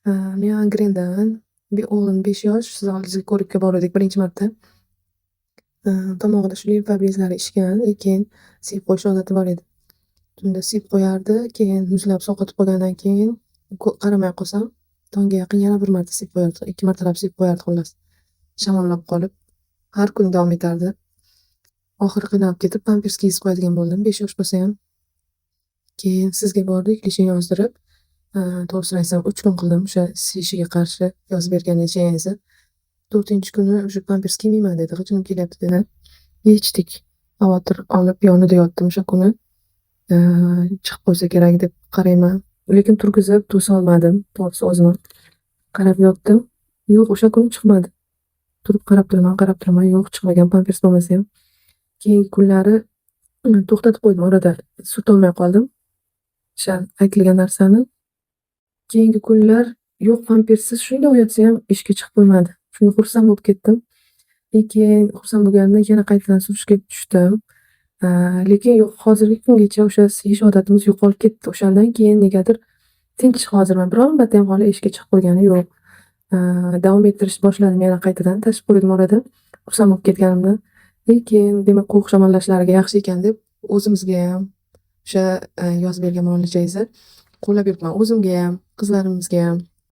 Men Angrendan o'g'lim 5 yosh, siz oldingizga ko'rikka boruvdik birinchi marta. Tomog'ida shu limfa bezlari ishgan, keyin siyib qo'yish odati bor edi. Tunda siyib qo'yardi, keyin muzlab sovqotib qolgandan keyin qaramay qolsam, tongga yaqin yana bir marta siyib qo'yardi. 2 martalab siyib qo'yardi xullas. Shamollab qolib, har kuni davom etardi. Oxiri qiynalib ketib, pampers kiygizib qo'yadigan bo'ldim, 5 yosh bo'lsa ham. Keyin sizga bordik, lishini yozdirib, to'g'risini aytsam 3 kun qildim o'sha siyishiga qarshi yozib bergan licheniyangizni. 4-kuni o'sha pampers kiymayman dedi, g'ijinim kelyapti dedi. Yechdik. Xavotir olib yonida yotdim o'sha kuni. Chiqib qo'ysa kerak deb qarayman. Lekin turg'izib to'solmadim. To'g'risi o'zim qarab yotdim. Yo'q, o'sha kuni chiqmadi. Turib qarab turaman, yo'q chiqmagan pampers bo'lmasa ham. Keyingi kunlari to'xtatib qo'ydim orada. Surtolmay qoldim. O'sha aytilgan narsani. Keyingi kunlar yo'q pampersiz shunday yotsam ham ishga chiqib qo'ymadi. Shunga xursand bo'lib ketdim. Keyin xursand bo'lganimdan yana qaytadan surishga tushdim. Lekin yo'q, hozirgi kungacha o'sha siyish odatimiz yo'qolib ketdi. O'shandan keyin negadir tinch hozirman. Biron marta ham hali ishga chiqib qo'ygani yo'q. Davom ettirishni boshladim yana qaytadan. Tashib qo'ydim orada. Xursand bo'lib ketganimdan. Lekin demak qo'rqish shamollashlarga yaxshi ekan deb o'zimizga ham o'sha yozib bergan muolajangizni qo'llab yuribman. O'zimga ham, qizlarimizga ham.